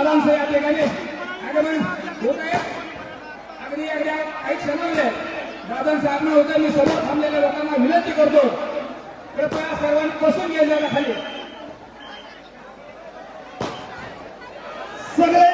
दादांचं या ठिकाणी आगमन होत आहे। अगदी अगदी काही क्षणामध्ये दादांचं आगमन होतं। मी समोर थांबलेल्या लोकांना विनंती करतो कृपया सर्वांनी बसून घ्या खाली सगळे